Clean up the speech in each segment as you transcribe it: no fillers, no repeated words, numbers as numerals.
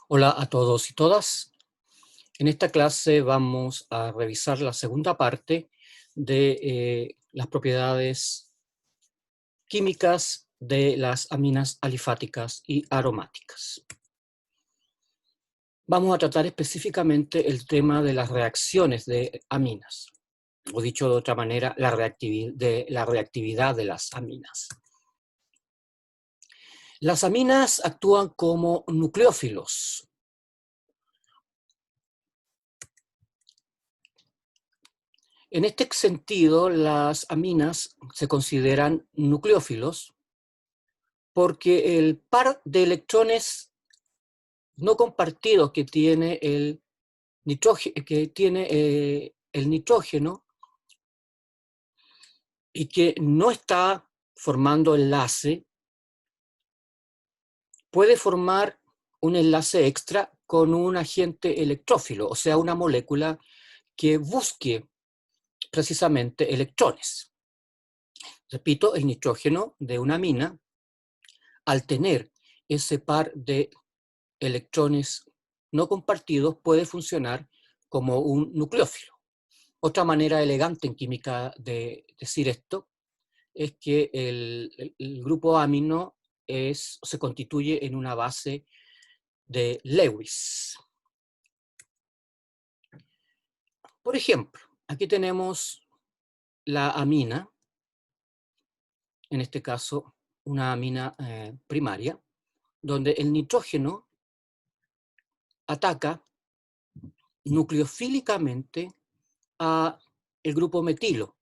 Hola a todos y todas. En esta clase vamos a revisar la segunda parte de las propiedades químicas de las aminas alifáticas y aromáticas. Vamos a tratar específicamente el tema de las reacciones de aminas, o dicho de otra manera, la reactividad de las aminas. Las aminas actúan como nucleófilos. En este sentido, las aminas se consideran nucleófilos porque el par de electrones no compartidos que tiene el nitrógeno y que no está formando enlace, puede formar un enlace extra con un agente electrófilo, o sea, una molécula que busque precisamente electrones. Repito, el nitrógeno de una amina, al tener ese par de electrones no compartidos, puede funcionar como un nucleófilo. Otra manera elegante en química de decir esto es que el grupo amino se constituye en una base de Lewis. Por ejemplo, aquí tenemos la amina, en este caso una amina primaria, donde el nitrógeno ataca nucleofílicamente a el grupo metilo.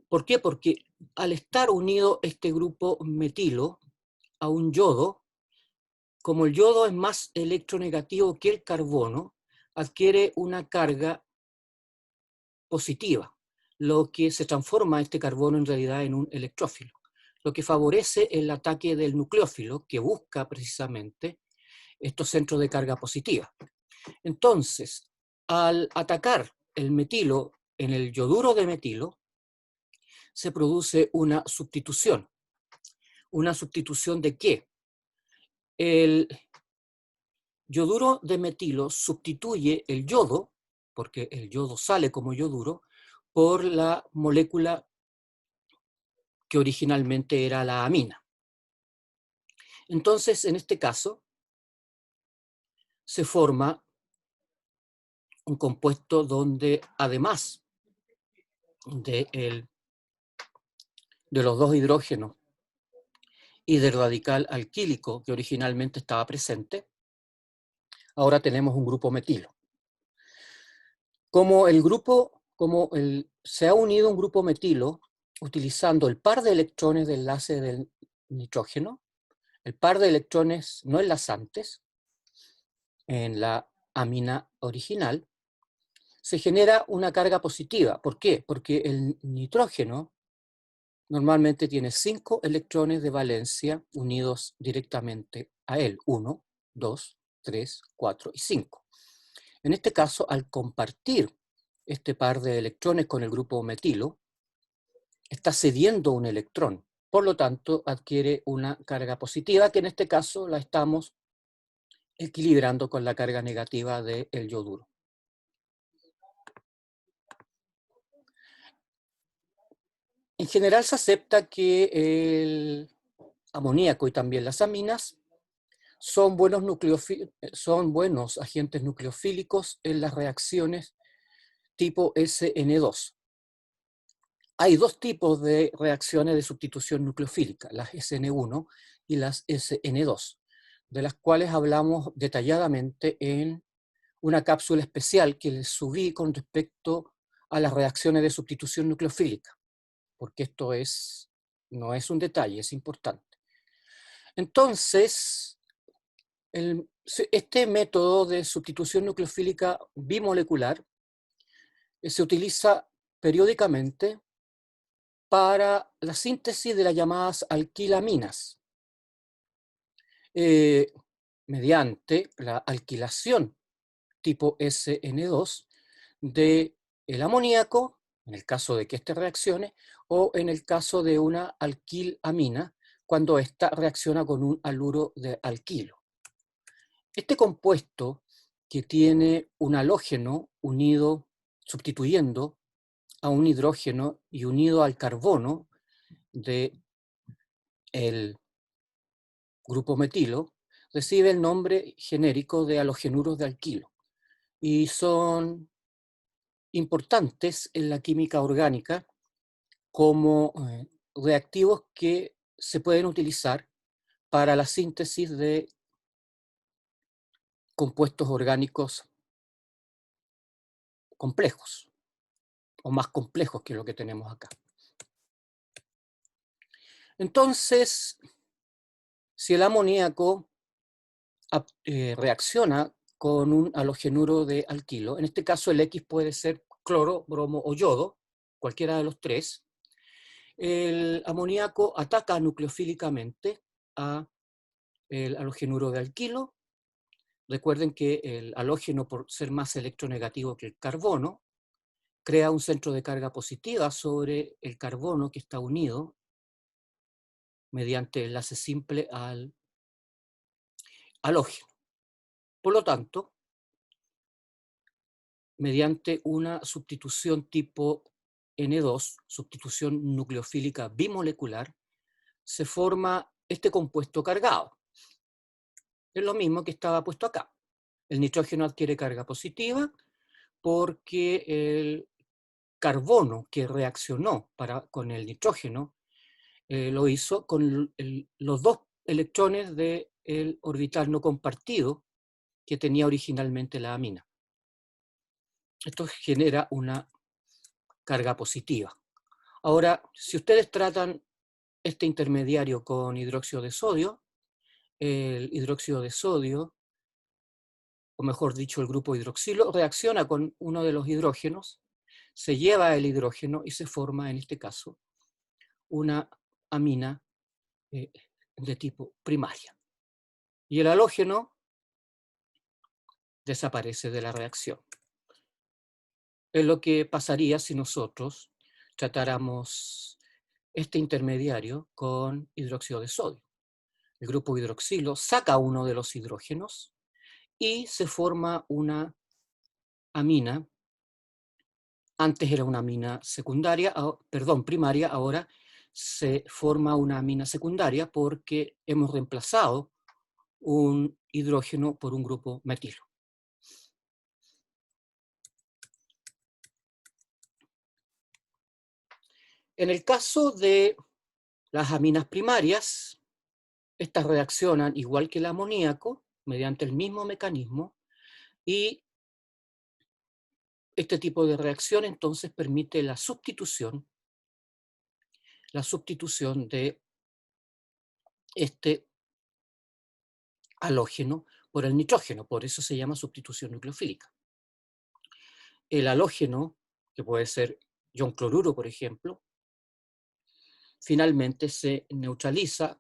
¿Por qué? Porque al estar unido este grupo metilo a un yodo, como el yodo es más electronegativo que el carbono, adquiere una carga positiva, lo que se transforma este carbono en realidad en un electrófilo, lo que favorece el ataque del nucleófilo que busca precisamente estos centros de carga positiva. Entonces, al atacar el metilo en el yoduro de metilo, se produce una sustitución. ¿Una sustitución de qué? El yoduro de metilo sustituye el yodo, porque el yodo sale como yoduro, por la molécula que originalmente era la amina. Entonces, en este caso, se forma un compuesto donde, además de los dos hidrógenos y del radical alquílico que originalmente estaba presente, ahora tenemos un grupo metilo. Se ha unido un grupo metilo utilizando el par de electrones de enlace del nitrógeno, el par de electrones no enlazantes en la amina original, se genera una carga positiva. ¿Por qué? Porque el nitrógeno normalmente tiene 5 electrones de valencia unidos directamente a él, 1, 2, 3, 4 y 5. En este caso, al compartir este par de electrones con el grupo metilo, está cediendo un electrón. Por lo tanto, adquiere una carga positiva, que en este caso la estamos equilibrando con la carga negativa del yoduro. En general se acepta que el amoníaco y también las aminas son buenos agentes nucleofílicos en las reacciones tipo SN2. Hay dos tipos de reacciones de sustitución nucleofílica, las SN1 y las SN2, de las cuales hablamos detalladamente en una cápsula especial que les subí con respecto a las reacciones de sustitución nucleofílica, porque esto no es un detalle, es importante. Entonces, este método de sustitución nucleofílica bimolecular se utiliza periódicamente para la síntesis de las llamadas alquilaminas, mediante la alquilación tipo SN2 del amoníaco, en el caso de que éste reaccione, o en el caso de una alquilamina, cuando ésta reacciona con un haluro de alquilo. Este compuesto que tiene un halógeno unido, sustituyendo a un hidrógeno y unido al carbono del grupo metilo, recibe el nombre genérico de halogenuros de alquilo y son importantes en la química orgánica como reactivos que se pueden utilizar para la síntesis de compuestos orgánicos complejos o más complejos que lo que tenemos acá. Entonces, si el amoníaco reacciona con un halogenuro de alquilo, en este caso el X puede ser cloro, bromo o yodo, cualquiera de los tres, el amoníaco ataca nucleofílicamente a el halogenuro de alquilo. Recuerden que el halógeno, por ser más electronegativo que el carbono, crea un centro de carga positiva sobre el carbono que está unido mediante enlace simple al halógeno. Por lo tanto, mediante una sustitución tipo N2, sustitución nucleofílica bimolecular, se forma este compuesto cargado. Es lo mismo que estaba puesto acá. El nitrógeno adquiere carga positiva porque el carbono que reaccionó con el nitrógeno lo hizo con los dos electrones del orbital no compartido que tenía originalmente la amina. Esto genera una carga positiva. Ahora, si ustedes tratan este intermediario con hidróxido de sodio, el hidróxido de sodio, o mejor dicho, el grupo hidroxilo, reacciona con uno de los hidrógenos, se lleva el hidrógeno y se forma, en este caso, una amina de tipo primaria. Y el halógeno desaparece de la reacción. Es lo que pasaría si nosotros tratáramos este intermediario con hidróxido de sodio. El grupo hidroxilo saca uno de los hidrógenos y se forma una amina. Antes era una amina secundaria, primaria, ahora se forma una amina secundaria porque hemos reemplazado un hidrógeno por un grupo metilo. En el caso de las aminas primarias, estas reaccionan igual que el amoníaco, mediante el mismo mecanismo, y este tipo de reacción entonces permite la sustitución de este halógeno por el nitrógeno, por eso se llama sustitución nucleofílica. El halógeno, que puede ser ion cloruro, por ejemplo, finalmente se neutraliza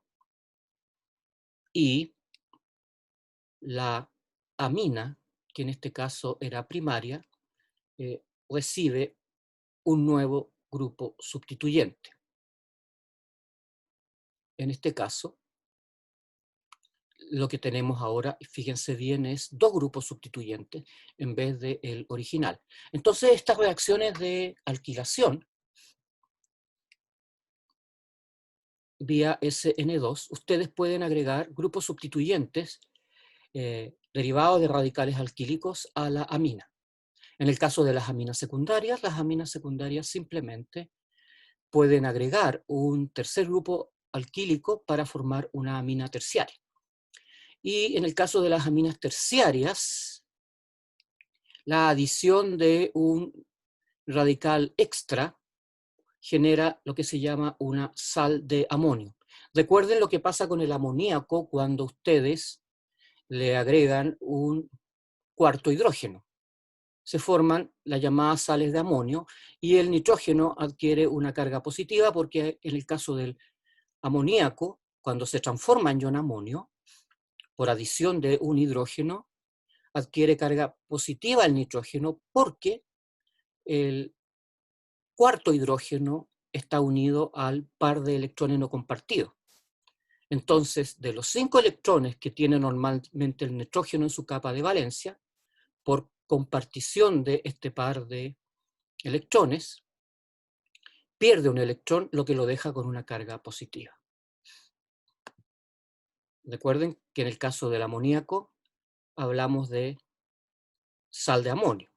y la amina, que en este caso era primaria, recibe un nuevo grupo sustituyente. En este caso, lo que tenemos ahora, fíjense bien, es dos grupos sustituyentes en vez del original. Entonces, estas reacciones de alquilación vía SN2, ustedes pueden agregar grupos sustituyentes derivados de radicales alquílicos a la amina. En el caso de las aminas secundarias simplemente pueden agregar un tercer grupo alquílico para formar una amina terciaria. Y en el caso de las aminas terciarias, la adición de un radical extra genera lo que se llama una sal de amonio. Recuerden lo que pasa con el amoníaco cuando ustedes le agregan un cuarto hidrógeno. Se forman las llamadas sales de amonio y el nitrógeno adquiere una carga positiva porque en el caso del amoníaco, cuando se transforma en ion amonio, por adición de un hidrógeno, adquiere carga positiva el nitrógeno porque el cuarto hidrógeno está unido al par de electrones no compartidos. Entonces, de los 5 electrones que tiene normalmente el nitrógeno en su capa de valencia, por compartición de este par de electrones, pierde un electrón, lo que lo deja con una carga positiva. Recuerden que en el caso del amoníaco hablamos de sal de amonio,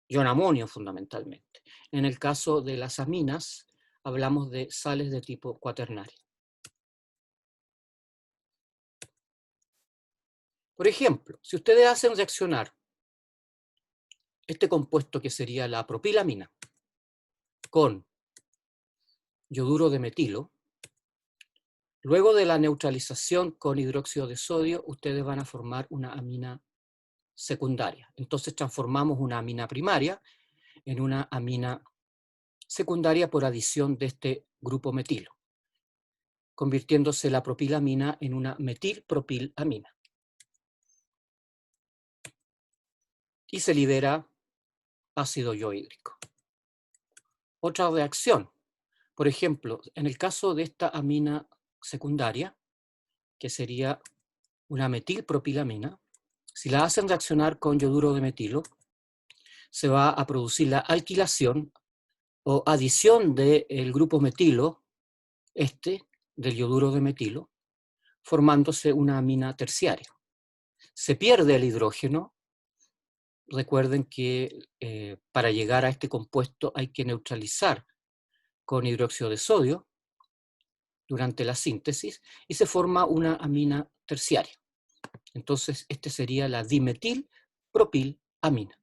ion amonio fundamentalmente. En el caso de las aminas hablamos de sales de tipo cuaternario. Por ejemplo, si ustedes hacen reaccionar este compuesto que sería la propilamina con yoduro de metilo, luego de la neutralización con hidróxido de sodio, ustedes van a formar una amina secundaria. Entonces transformamos una amina primaria en una amina secundaria por adición de este grupo metilo, convirtiéndose la propilamina en una metilpropilamina. Y se libera ácido yohídrico. Otra reacción, por ejemplo, en el caso de esta amina secundaria, que sería una metilpropilamina, si la hacen reaccionar con yoduro de metilo, se va a producir la alquilación o adición del grupo metilo, del yoduro de metilo, formándose una amina terciaria. Se pierde el hidrógeno. Recuerden que para llegar a este compuesto hay que neutralizar con hidróxido de sodio durante la síntesis y se forma una amina terciaria. Entonces, este sería la dimetilpropilamina.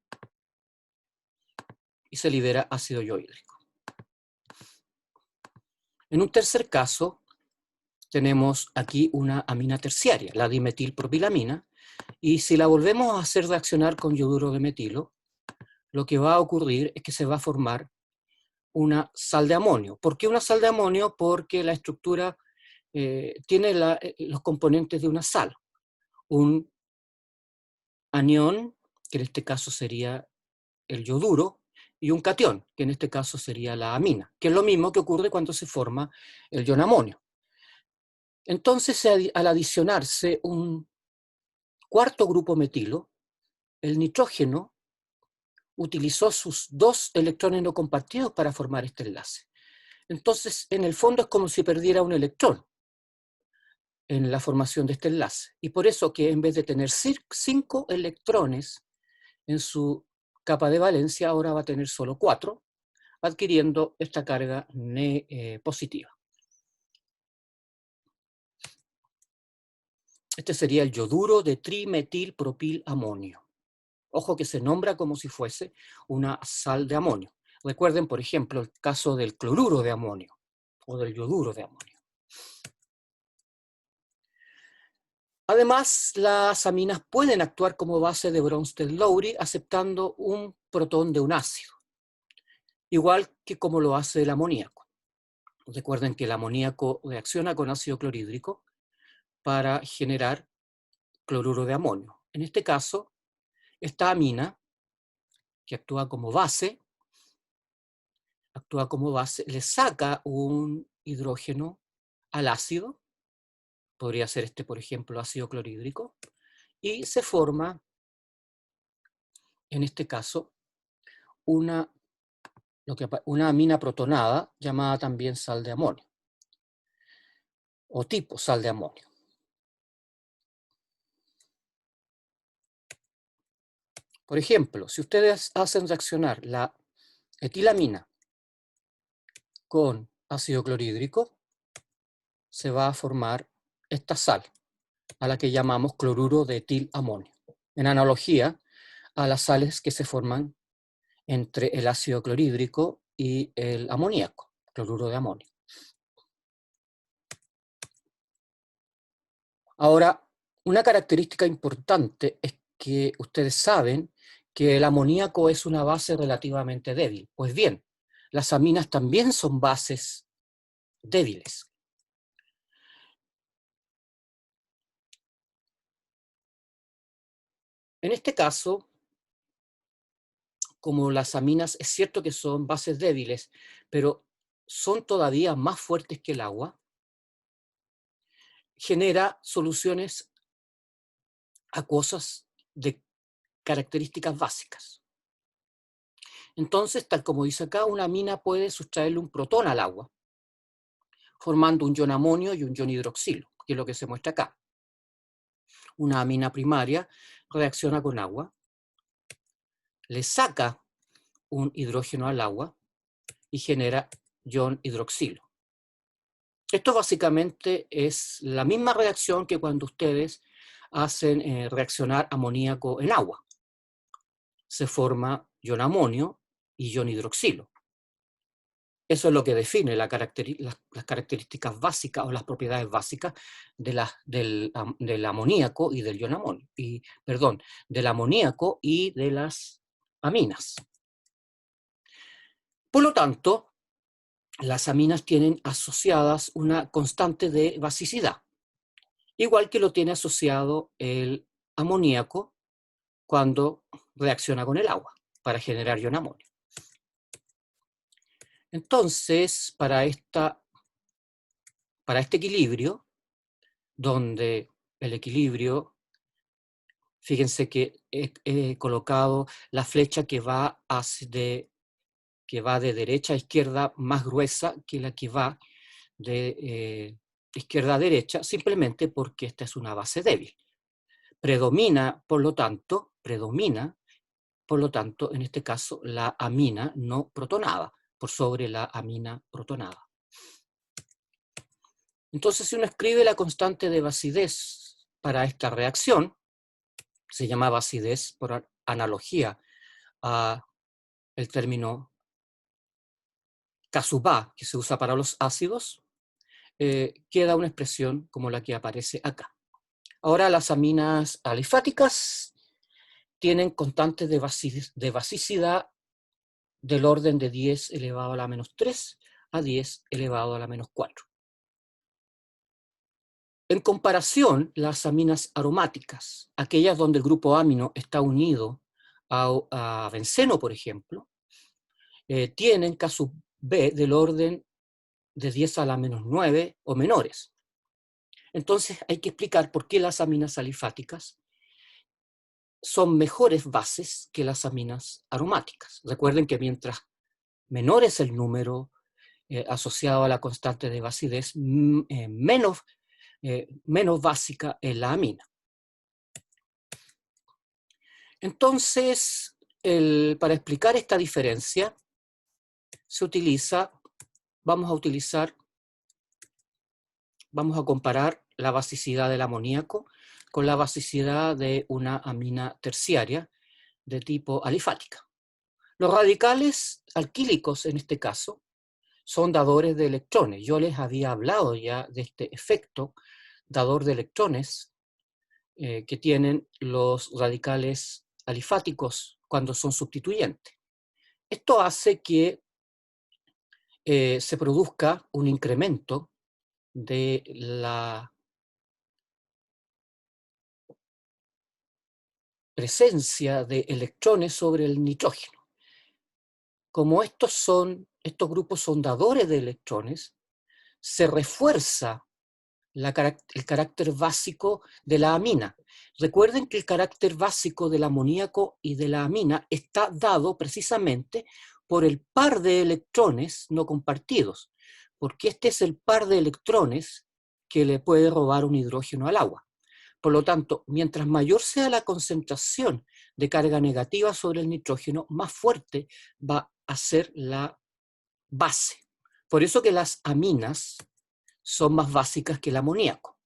Y se libera ácido yohídrico. En un tercer caso, tenemos aquí una amina terciaria, la dimetilpropilamina, y si la volvemos a hacer reaccionar con yoduro de metilo, lo que va a ocurrir es que se va a formar una sal de amonio. ¿Por qué una sal de amonio? Porque la estructura tiene los componentes de una sal. Un anión, que en este caso sería el yoduro, y un catión, que en este caso sería la amina, que es lo mismo que ocurre cuando se forma el ion amonio. Entonces, al adicionarse un cuarto grupo metilo, el nitrógeno utilizó sus 2 electrones no compartidos para formar este enlace. Entonces, en el fondo es como si perdiera un electrón en la formación de este enlace. Y por eso que en vez de tener 5 electrones en su capa de valencia, ahora va a tener solo 4, adquiriendo esta carga positiva. Este sería el yoduro de trimetilpropilamonio. Ojo que se nombra como si fuese una sal de amonio. Recuerden, por ejemplo, el caso del cloruro de amonio o del yoduro de amonio. Además, las aminas pueden actuar como base de Bronsted-Lowry aceptando un protón de un ácido, igual que como lo hace el amoníaco. Recuerden que el amoníaco reacciona con ácido clorhídrico para generar cloruro de amonio. En este caso, esta amina, que actúa como base, le saca un hidrógeno al ácido, podría ser este, por ejemplo, ácido clorhídrico, y se forma, en este caso, una amina protonada llamada también sal de amonio, o tipo sal de amonio. Por ejemplo, si ustedes hacen reaccionar la etilamina con ácido clorhídrico, se va a formar esta sal, a la que llamamos cloruro de etilamonio, en analogía a las sales que se forman entre el ácido clorhídrico y el amoníaco, cloruro de amonio. Ahora, una característica importante es que ustedes saben que el amoníaco es una base relativamente débil. Pues bien, las aminas también son bases débiles. En este caso, como las aminas es cierto que son bases débiles, pero son todavía más fuertes que el agua, genera soluciones acuosas de características básicas. Entonces, tal como dice acá, una amina puede sustraerle un protón al agua, formando un ion amonio y un ion hidroxilo, que es lo que se muestra acá. Una amina primaria reacciona con agua, le saca un hidrógeno al agua y genera ion hidroxilo. Esto básicamente es la misma reacción que cuando ustedes hacen reaccionar amoníaco en agua. Se forma ion amonio y ion hidroxilo. Eso es lo que define las características básicas o las propiedades básicas del amoníaco y del ion amonio. Del amoníaco y de las aminas. Por lo tanto, las aminas tienen asociadas una constante de basicidad, igual que lo tiene asociado el amoníaco cuando reacciona con el agua para generar ion amonio. Entonces, para este equilibrio, donde el equilibrio, fíjense que he colocado la flecha que va de derecha a izquierda más gruesa que la que va de izquierda a derecha, simplemente porque esta es una base débil. Predomina, por lo tanto, en este caso, la amina no protonada por sobre la amina protonada. Entonces, si uno escribe la constante de basidez para esta reacción, se llama basidez por analogía a el término Kasubá, que se usa para los ácidos, queda una expresión como la que aparece acá. Ahora, las aminas alifáticas tienen constantes de basicidad del orden de 10 elevado a la menos 3 a 10 elevado a la menos 4. En comparación, las aminas aromáticas, aquellas donde el grupo amino está unido a benceno, por ejemplo, tienen K⁵B del orden de 10 a la menos 9 o menores. Entonces hay que explicar por qué las aminas alifáticas son mejores bases que las aminas aromáticas. Recuerden que mientras menor es el número asociado a la constante de basidez, menos básica es la amina. Entonces, para explicar esta diferencia, vamos a comparar la basicidad del amoníaco con la basicidad de una amina terciaria de tipo alifática. Los radicales alquílicos, en este caso, son dadores de electrones. Yo les había hablado ya de este efecto dador de electrones que tienen los radicales alifáticos cuando son sustituyentes. Esto hace que se produzca un incremento de la presencia de electrones sobre el nitrógeno. Como estos grupos son dadores de electrones, se refuerza el carácter básico de la amina. Recuerden que el carácter básico del amoníaco y de la amina está dado precisamente por el par de electrones no compartidos, porque este es el par de electrones que le puede robar un hidrógeno al agua. Por lo tanto, mientras mayor sea la concentración de carga negativa sobre el nitrógeno, más fuerte va a ser la base. Por eso que las aminas son más básicas que el amoníaco.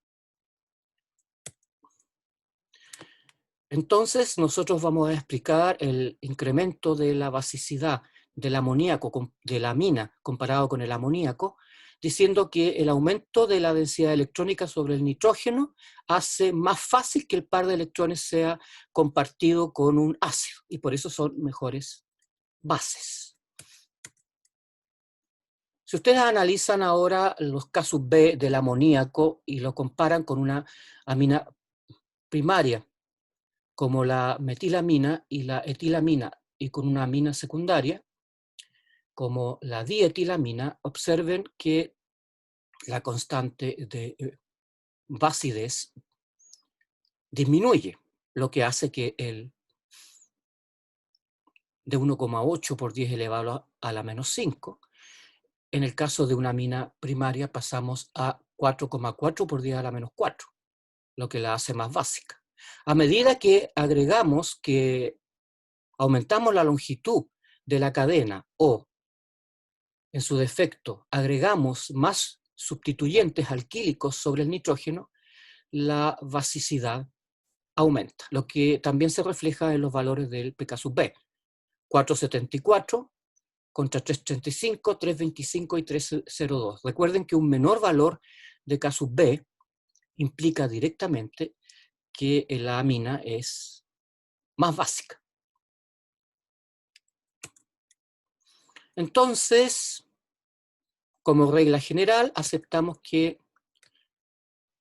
Entonces, nosotros vamos a explicar el incremento de la basicidad del amoníaco, de la amina, comparado con el amoníaco, diciendo que el aumento de la densidad electrónica sobre el nitrógeno hace más fácil que el par de electrones sea compartido con un ácido, y por eso son mejores bases. Si ustedes analizan ahora los K⁵B del amoníaco y lo comparan con una amina primaria, como la metilamina y la etilamina, y con una amina secundaria, como la dietilamina, observen que la constante de basidez disminuye, lo que hace que el de 1,8 por 10 elevado a la menos 5, en el caso de una amina primaria pasamos a 4,4 por 10 a la menos 4, lo que la hace más básica. A medida que aumentamos la longitud de la cadena o, en su defecto, agregamos más sustituyentes alquílicos sobre el nitrógeno, la basicidad aumenta, lo que también se refleja en los valores del pK sub B. 4,74 contra 3,35, 3,25 y 3,02. Recuerden que un menor valor de K sub B implica directamente que la amina es más básica. Entonces, como regla general, aceptamos que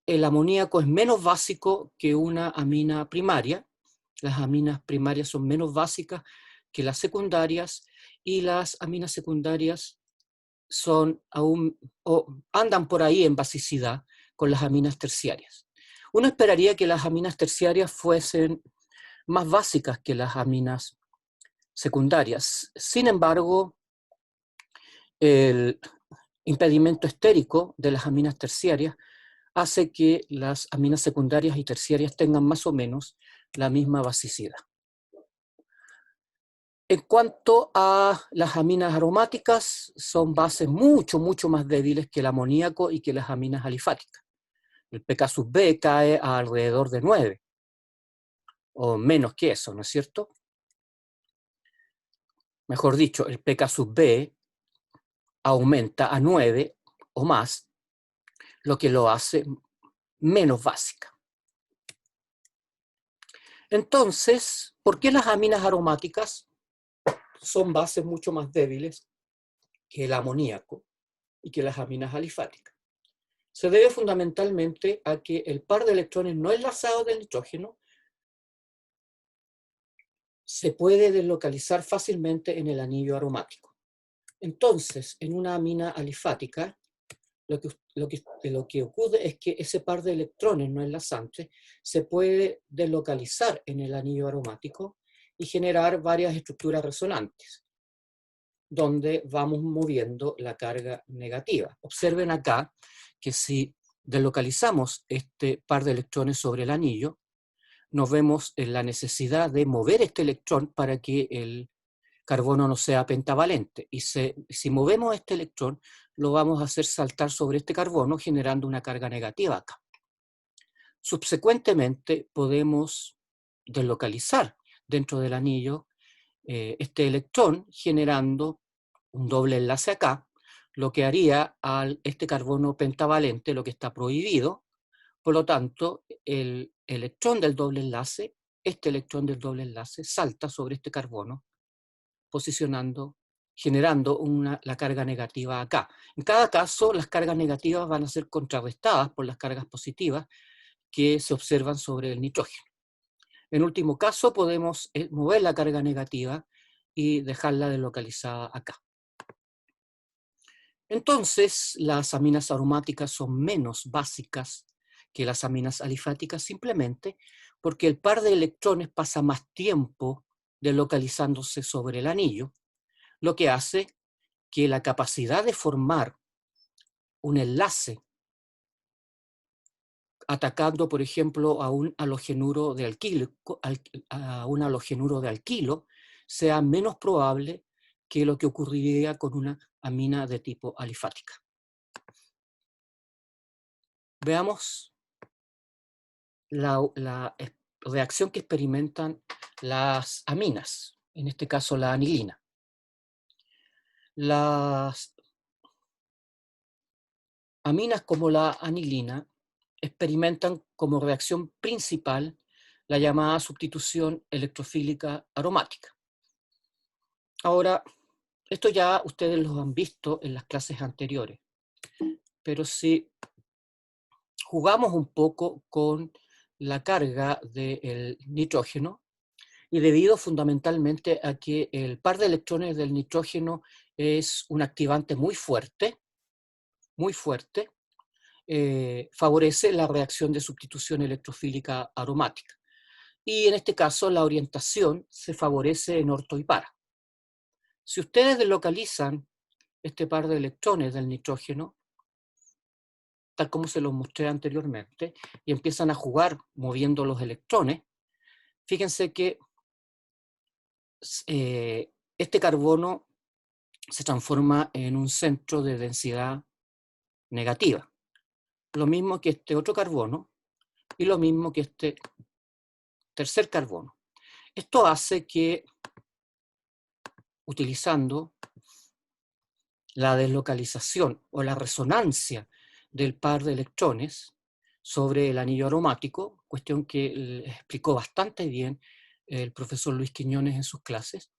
el amoníaco es menos básico que una amina primaria. Las aminas primarias son menos básicas que las secundarias, y las aminas secundarias son aún, o andan por ahí en basicidad con las aminas terciarias. Uno esperaría que las aminas terciarias fuesen más básicas que las aminas secundarias. Sin embargo, el impedimento estérico de las aminas terciarias hace que las aminas secundarias y terciarias tengan más o menos la misma basicidad. En cuanto a las aminas aromáticas, son bases mucho más débiles que el amoníaco y que las aminas alifáticas. El pK sub B cae a alrededor de 9, o menos que eso, ¿no es cierto? Mejor dicho, el pK sub B aumenta a 9 o más, lo que lo hace menos básica. Entonces, ¿por qué las aminas aromáticas son bases mucho más débiles que el amoníaco y que las aminas alifáticas? Se debe fundamentalmente a que el par de electrones no enlazados del nitrógeno se puede deslocalizar fácilmente en el anillo aromático. Entonces, en una amina alifática, lo que ocurre es que ese par de electrones no enlazantes se puede deslocalizar en el anillo aromático y generar varias estructuras resonantes, donde vamos moviendo la carga negativa. Observen acá que si deslocalizamos este par de electrones sobre el anillo, nos vemos en la necesidad de mover este electrón para que el carbono no sea pentavalente. Y si movemos este electrón, lo vamos a hacer saltar sobre este carbono, generando una carga negativa acá. Subsecuentemente, podemos deslocalizar dentro del anillo este electrón, generando un doble enlace acá, lo que haría a este carbono pentavalente lo que está prohibido. Por lo tanto, el electrón del doble enlace, este electrón del doble enlace, salta sobre este carbono, generando la carga negativa acá. En cada caso, las cargas negativas van a ser contrarrestadas por las cargas positivas que se observan sobre el nitrógeno. En último caso, podemos mover la carga negativa y dejarla deslocalizada acá. Entonces, las aminas aromáticas son menos básicas que las aminas alifáticas simplemente porque el par de electrones pasa más tiempo deslocalizándose sobre el anillo, lo que hace que la capacidad de formar un enlace atacando, por ejemplo, a un halogenuro de alquilo, sea menos probable que lo que ocurriría con una amina de tipo alifática. Veamos la reacción que experimentan las aminas, en este caso la anilina. Las aminas como la anilina experimentan como reacción principal la llamada sustitución electrofílica aromática. Ahora, esto ya ustedes lo han visto en las clases anteriores, pero si jugamos un poco con la carga del nitrógeno, y debido fundamentalmente a que el par de electrones del nitrógeno es un activante muy fuerte, favorece la reacción de sustitución electrofílica aromática. Y en este caso la orientación se favorece en orto y para. Si ustedes deslocalizan este par de electrones del nitrógeno, tal como se los mostré anteriormente, y empiezan a jugar moviendo los electrones, fíjense que este carbono se transforma en un centro de densidad negativa. Lo mismo que este otro carbono y lo mismo que este tercer carbono. Esto hace que, utilizando la deslocalización o la resonancia del par de electrones sobre el anillo aromático, cuestión que explicó bastante bien el profesor Luis Quiñones en sus clases,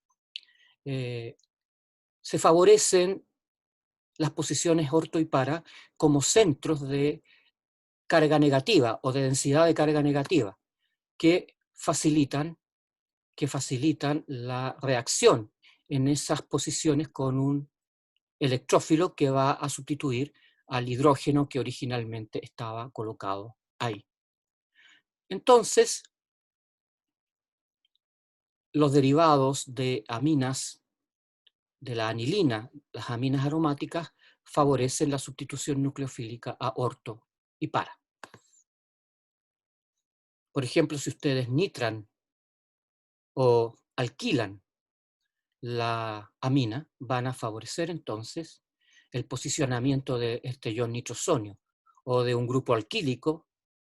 se favorecen las posiciones orto y para como centros de carga negativa o de densidad de carga negativa que facilitan la reacción en esas posiciones con un electrófilo que va a sustituir al hidrógeno que originalmente estaba colocado ahí. Entonces, los derivados de aminas, de la anilina, las aminas aromáticas, favorecen la sustitución nucleofílica a orto y para. Por ejemplo, si ustedes nitran o alquilan la amina, van a favorecer entonces el posicionamiento de este ion nitrosonio o de un grupo alquílico,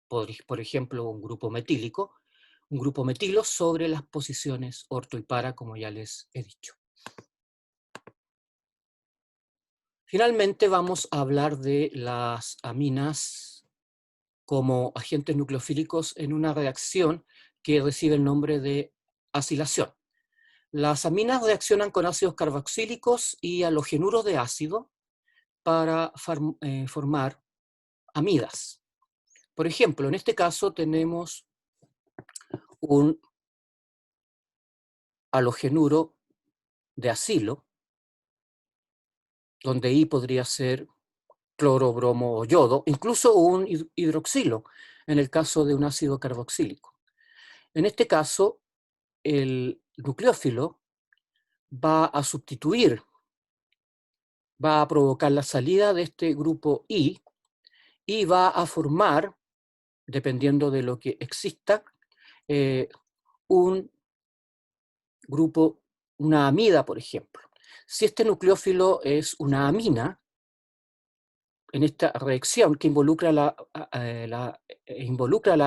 por ejemplo, un grupo metilo sobre las posiciones orto y para, como ya les he dicho. Finalmente vamos a hablar de las aminas como agentes nucleofílicos en una reacción que recibe el nombre de acilación. Las aminas reaccionan con ácidos carboxílicos y halogenuros de ácido para formar amidas. Por ejemplo, en este caso tenemos un halogenuro de acilo, donde I podría ser cloro, bromo o yodo, incluso un hidroxilo, en el caso de un ácido carboxílico. En este caso, el nucleófilo va a sustituir, va a provocar la salida de este grupo I y va a formar, dependiendo de lo que exista, un grupo, una amida, por ejemplo. Si este nucleófilo es una amina, en esta reacción que involucra la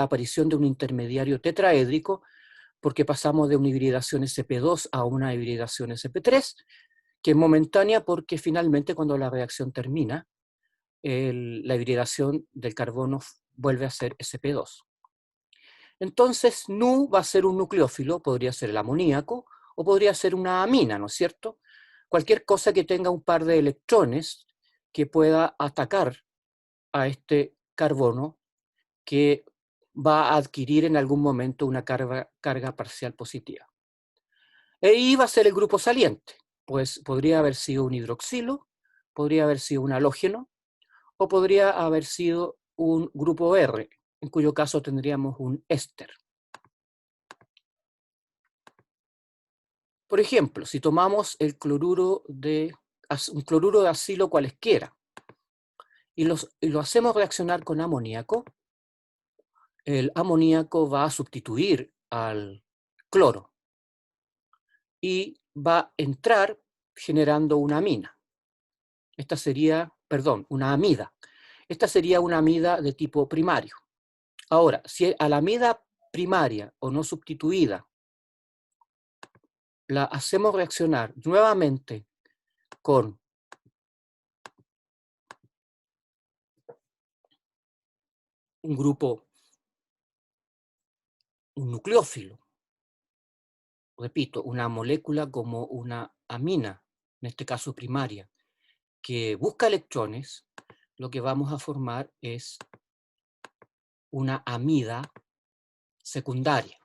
aparición de un intermediario tetraédrico, porque pasamos de una hibridación sp2 a una hibridación sp3, que es momentánea porque finalmente cuando la reacción termina, la hibridación del carbono vuelve a ser sp2. Entonces, Nu va a ser un nucleófilo, podría ser el amoníaco, o podría ser una amina, ¿no es cierto? Cualquier cosa que tenga un par de electrones que pueda atacar a este carbono que va a adquirir en algún momento una carga parcial positiva. E I va a ser el grupo saliente, pues podría haber sido un hidroxilo, podría haber sido un halógeno, o podría haber sido un grupo R, en cuyo caso tendríamos un éster. Por ejemplo, si tomamos un cloruro de acilo cualesquiera y lo hacemos reaccionar con amoníaco, el amoníaco va a sustituir al cloro y va a entrar generando una amina. Esta sería, perdón, una amida. Esta sería una amida de tipo primario. Ahora, si a la amida primaria o no sustituida la hacemos reaccionar nuevamente con un grupo, un nucleófilo, repito, una molécula como una amina, en este caso primaria, que busca electrones, lo que vamos a formar es una amida secundaria.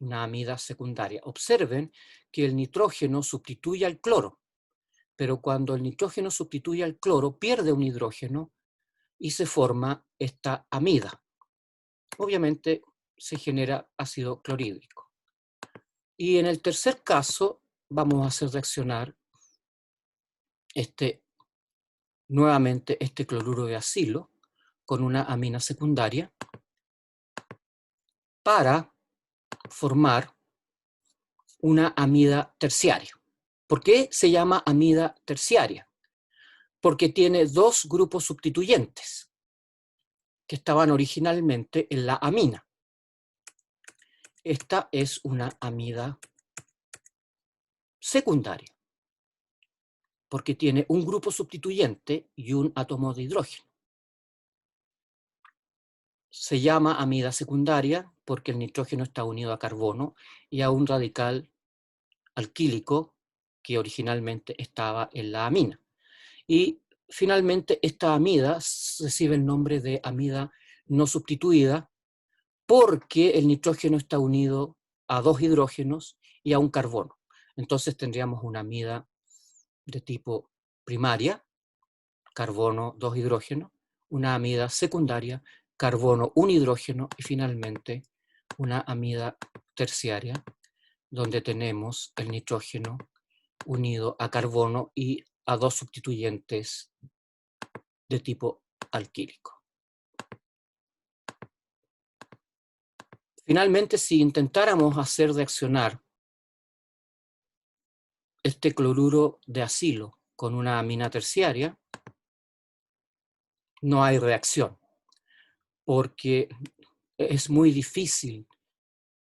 Una amida secundaria. Observen que el nitrógeno sustituye al cloro, pero cuando el nitrógeno sustituye al cloro, pierde un hidrógeno y se forma esta amida. Obviamente se genera ácido clorhídrico. Y en el tercer caso vamos a hacer reaccionar nuevamente este cloruro de acilo con una amina secundaria para formar una amida terciaria. ¿Por qué se llama amida terciaria? Porque tiene dos grupos sustituyentes que estaban originalmente en la amina. Esta es una amida secundaria, porque tiene un grupo sustituyente y un átomo de hidrógeno. Se llama amida secundaria porque el nitrógeno está unido a carbono y a un radical alquílico que originalmente estaba en la amina. Y finalmente esta amida recibe el nombre de amida no sustituida porque el nitrógeno está unido a dos hidrógenos y a un carbono. Entonces tendríamos una amida de tipo primaria, carbono, dos hidrógenos, una amida secundaria, carbono, un hidrógeno, y finalmente una amida terciaria, donde tenemos el nitrógeno unido a carbono y a dos sustituyentes de tipo alquílico. Finalmente, si intentáramos hacer reaccionar este cloruro de acilo con una amina terciaria, no hay reacción, porque es muy difícil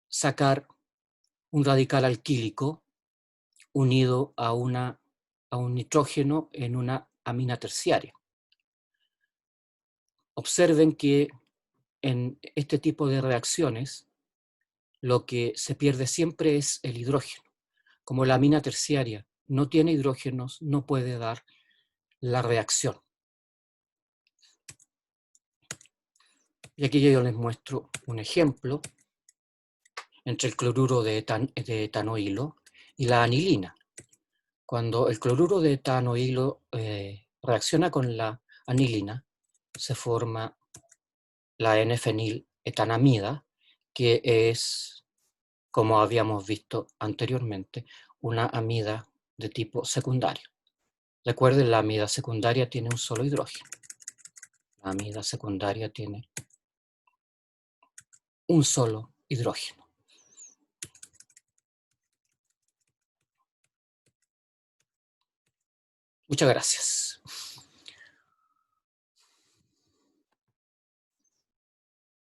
sacar un radical alquílico unido a un nitrógeno en una amina terciaria. Observen que en este tipo de reacciones lo que se pierde siempre es el hidrógeno. Como la amina terciaria no tiene hidrógenos, no puede dar la reacción. Y aquí yo les muestro un ejemplo entre el cloruro de etanohilo y la anilina. Cuando el cloruro de etanohilo reacciona con la anilina, se forma la N-feniletanamida, que es, como habíamos visto anteriormente, una amida de tipo secundario. Recuerden, la amida secundaria tiene un solo hidrógeno. La amida secundaria tiene un solo hidrógeno. Muchas gracias.